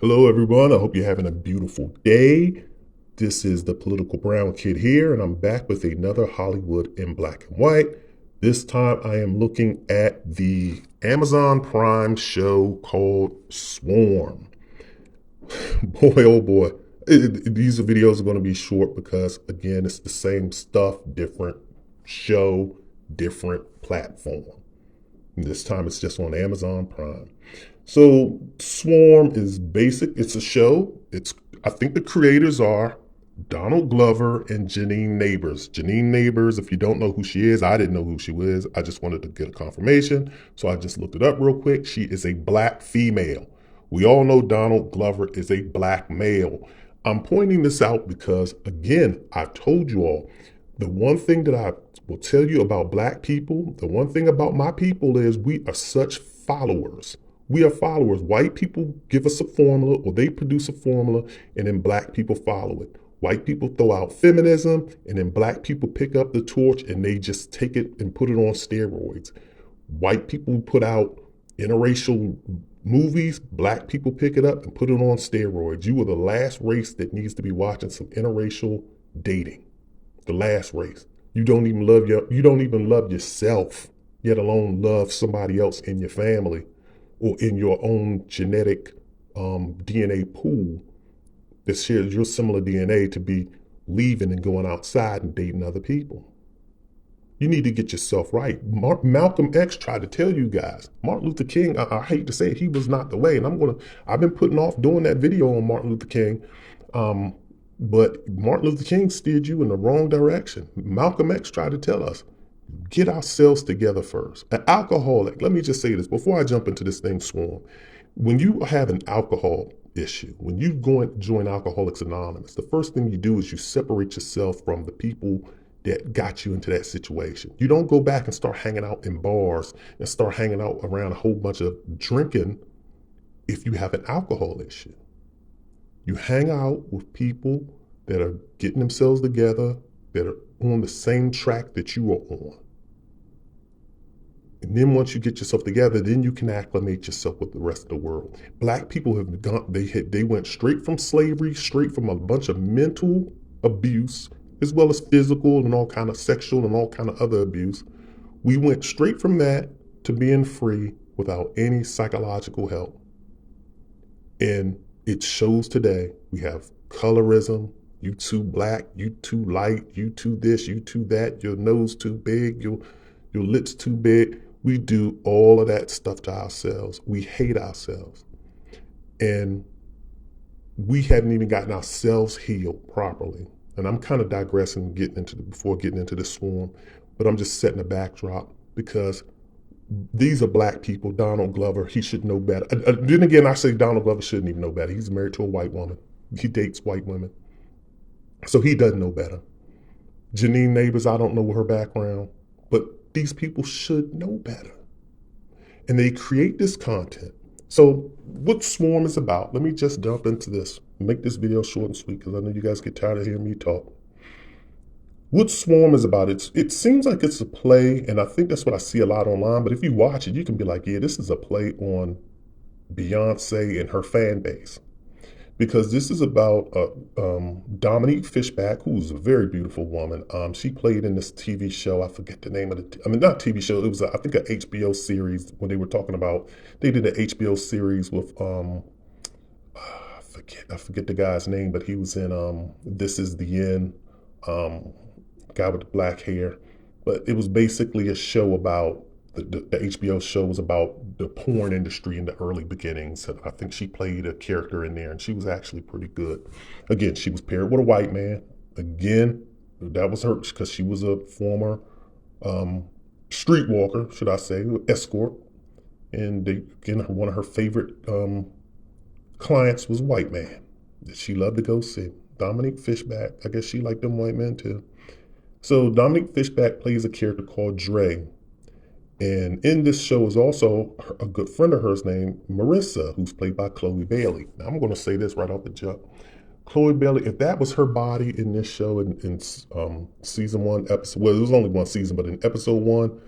Hello, everyone. I hope you're having a beautiful day. This is the Political Brown Kid here, and I'm back with another Hollywood in black and white. This time I am looking at the Amazon Prime show called Swarm. Boy, oh boy. These videos are going to be short because, again, it's the same stuff, different show, different platform. This time it's just on Amazon Prime. So Swarm is basic. It's a show. I think the creators are Donald Glover and Janine Neighbors. Janine Neighbors, if you don't know who she is, I didn't know who she was. I just wanted to get a confirmation. So I just looked it up real quick. She is a black female. We all know Donald Glover is a black male. I'm pointing this out because, again, I've told you all, the one thing that I will tell you about black people, the one thing about my people is we are such followers. We are followers. White people give us a formula or they produce a formula and then black people follow it. White people throw out feminism and then black people pick up the torch and they just take it and put it on steroids. White people put out interracial movies, black people pick it up and put it on steroids. You are the last race that needs to be watching some interracial dating. The last race. You don't even love yourself, yet alone love somebody else in your family or in your own genetic DNA pool that shares your similar DNA to be leaving and going outside and dating other people. You need to get yourself right. Malcolm X tried to tell you guys. Martin Luther King, I hate to say it, he was not the way. And I've been putting off doing that video on Martin Luther King. But Martin Luther King steered you in the wrong direction. Malcolm X tried to tell us, get ourselves together first. An alcoholic, let me just say this before I jump into this thing, Swarm. When you have an alcohol issue, when you go and join Alcoholics Anonymous, the first thing you do is you separate yourself from the people that got you into that situation. You don't go back and start hanging out in bars and start hanging out around a whole bunch of drinking if you have an alcohol issue. You hang out with people that are getting themselves together, that are on the same track that you are on. And then once you get yourself together, then you can acclimate yourself with the rest of the world. Black people have gone, they went straight from slavery, straight from a bunch of mental abuse, as well as physical and all kind of sexual and all kind of other abuse. We went straight from that to being free without any psychological help. And it shows today. We have colorism. You too black, you too light, you too this, you too that, your nose too big, your lips too big. We do all of that stuff to ourselves. We hate ourselves. And we haven't even gotten ourselves healed properly. And I'm kind of digressing before getting into the Swarm, but I'm just setting a backdrop because these are black people. Donald Glover, he should know better. Then again, I say Donald Glover shouldn't even know better. He's married to a white woman. He dates white women. So he doesn't know better. Janine Neighbors, I don't know her background, but these people should know better. And they create this content. So what Swarm is about, let me just jump into this. Make this video short and sweet because I know you guys get tired of hearing me talk. What Swarm is about, it seems like it's a play, and I think that's what I see a lot online, but if you watch it, you can be like, yeah, this is a play on Beyonce and her fan base. Because this is about Dominique Fishback, who's a very beautiful woman. She played in this TV show. I forget the name of not TV show. It was, I think, an HBO series when they were talking about, they did an HBO series with, I forget the guy's name, but he was in This Is the End, guy with the black hair. But it was basically a show about, the HBO show was about the porn industry in the early beginnings. I think she played a character in there, and she was actually pretty good. Again, she was paired with a white man. Again, that was her because she was a former streetwalker, should I say, escort. And again, one of her favorite clients was a white man that she loved to go see. Dominique Fishback. I guess she liked them white men too. So Dominique Fishback plays a character called Dre. And in this show is also a good friend of hers named Marissa, who's played by Chloe Bailey. Now, I'm going to say this right off the jump. Chloe Bailey, if that was her body in this show in season one, episode, well, it was only one season, but in episode one,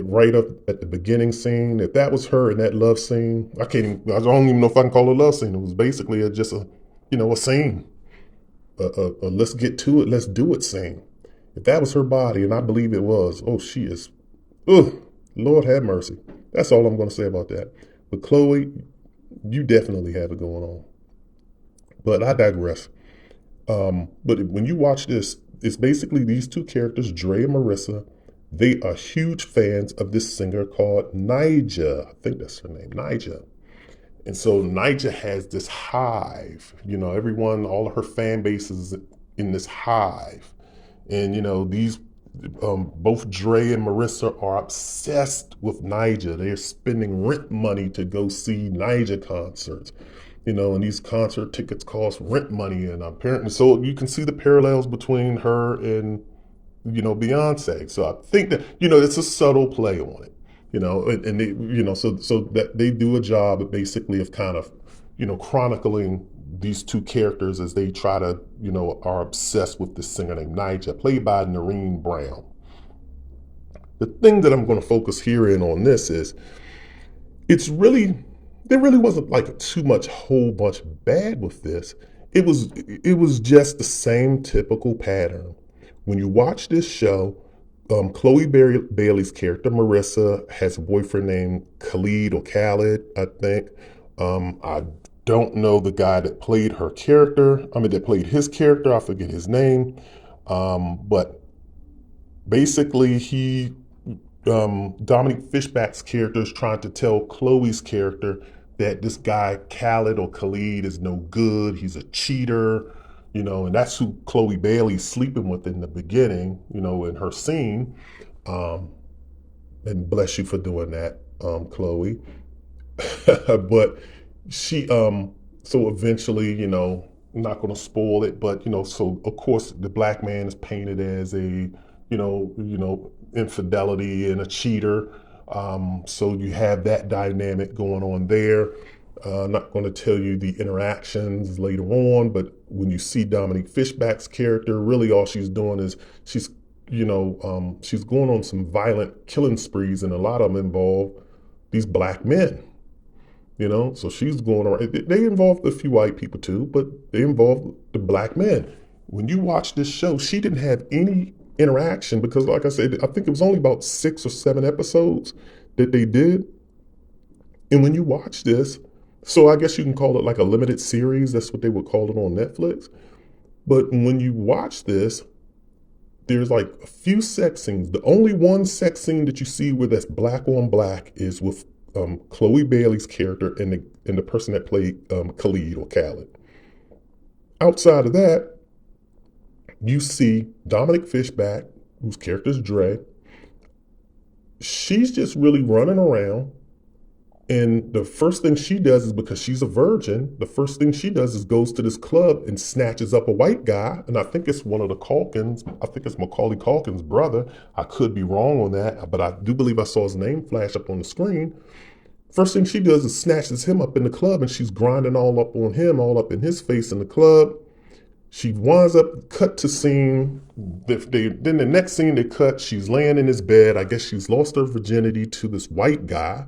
right up at the beginning scene. If that was her in that love scene, I don't even know if I can call it a love scene. It was basically just a, a scene, a let's get to it, let's do it scene. If that was her body, and I believe it was, oh, she is, ugh, Lord have mercy. That's all I'm going to say about that. But Chloe, you definitely have it going on. But I digress. But when you watch this, it's basically these two characters, Dre and Marissa. They are huge fans of this singer called Nyjah. I think that's her name, Nyjah. And so Nyjah has this hive. Everyone, all of her fan base is in this hive. And, these both Dre and Marissa are obsessed with Nyjah. They're spending rent money to go see Nyjah concerts. And these concert tickets cost rent money, and apparently, so you can see the parallels between her and, Beyonce. So I think that, it's a subtle play on it, and they, so that they do a job basically of kind of, chronicling these two characters as they try to, are obsessed with this singer named Nyjah, played by Noreen Brown. The thing that I'm going to focus here in on this is, there really wasn't like too much whole bunch bad with this. It was just the same typical pattern. When you watch this show, Chloe Bailey's character Marissa has a boyfriend named Khalid or Khaled, I think. I don't know the guy that played her character. That played his character. I forget his name. But basically, Dominique Fishback's character is trying to tell Chloe's character that this guy Khaled or Khalid is no good. He's a cheater, and that's who Chloe Bailey's sleeping with in the beginning, in her scene. And bless you for doing that, Chloe. But she, so eventually, I'm not going to spoil it, but, so of course the black man is painted as a, infidelity and a cheater. So you have that dynamic going on there. I'm not going to tell you the interactions later on, but when you see Dominique Fishback's character, really all she's doing is she's going on some violent killing sprees, and a lot of them involve these black men. So she's going around. They involved a few white people too, but they involved the black men. When you watch this show, she didn't have any interaction because, like I said, I think it was only about 6 or 7 episodes that they did. And when you watch this, so I guess you can call it like a limited series. That's what they would call it on Netflix. But when you watch this, there's like a few sex scenes. The only one sex scene that you see where that's black on black is with Chloe Bailey's character and the person that played Khalid or Khaled. Outside of that, you see Dominique Fishback, whose character is Dre. She's just really running around. And the first thing she does is, because she's a virgin, the first thing she does is goes to this club and snatches up a white guy. And I think it's one of the Culkins. I think it's Macaulay Culkin's brother. I could be wrong on that, but I do believe I saw his name flash up on the screen. First thing she does is snatches him up in the club, and she's grinding all up on him, all up in his face in the club. She winds up cut to scene. Then the next scene they cut, she's laying in his bed. I guess she's lost her virginity to this white guy.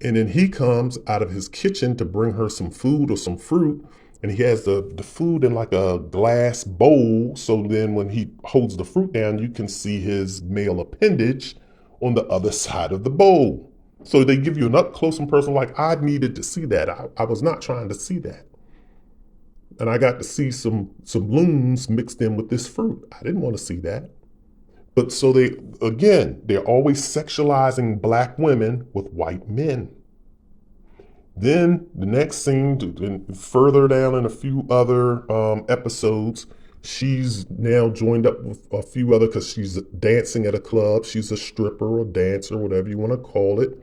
And then he comes out of his kitchen to bring her some food or some fruit. And he has the food in like a glass bowl. So then when he holds the fruit down, you can see his male appendage on the other side of the bowl. So they give you an up close and personal, like I needed to see that. I was not trying to see that. And I got to see some loons mixed in with this fruit. I didn't want to see that. But so they're always sexualizing black women with white men. Then the next scene, further down in a few other episodes, she's now joined up with a few other, because she's dancing at a club. She's a stripper or dancer, whatever you want to call it.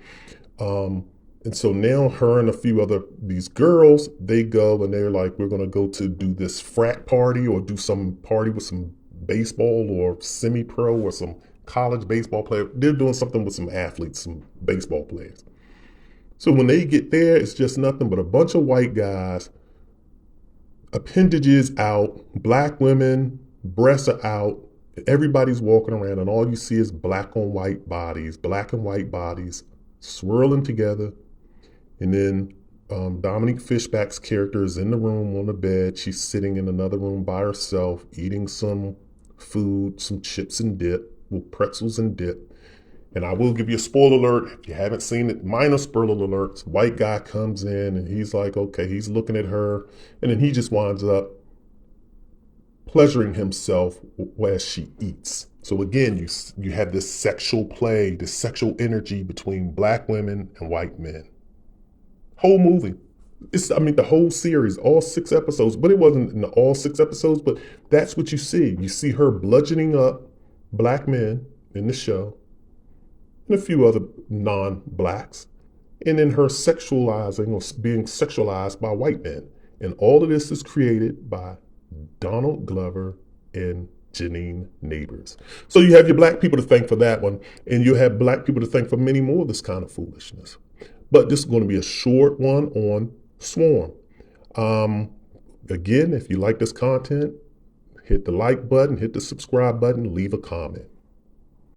And so now her and a few other, these girls, they go and they're like, we're going to go to do this frat party or do some party with some baseball or semi-pro or some college baseball player. They're doing something with some athletes, some baseball players. So when they get there, it's just nothing but a bunch of white guys, appendages out, black women, breasts are out, Everybody's walking around and all you see is black and white bodies swirling together. And then Dominique Fishback's character is in the room on the bed. She's sitting in another room by herself, eating some food, some chips and dip, with pretzels and dip. And I will give you a spoiler alert if you haven't seen it. Minor spoiler alerts. White guy comes in and he's like, okay, he's looking at her, and then he just winds up pleasuring himself as she eats. So again, you have this sexual play, this sexual energy between black women and white men. Whole movie. The whole series, all 6 episodes, but it wasn't in all 6 episodes, but that's what you see. You see her bludgeoning up black men in the show and a few other non-blacks, and then her sexualizing or being sexualized by white men. And all of this is created by Donald Glover and Janine Neighbors. So you have your black people to thank for that one, and you have black people to thank for many more of this kind of foolishness. But this is going to be a short one on Swarm. Again, if you like this content, hit the like button, hit the subscribe button, leave a comment.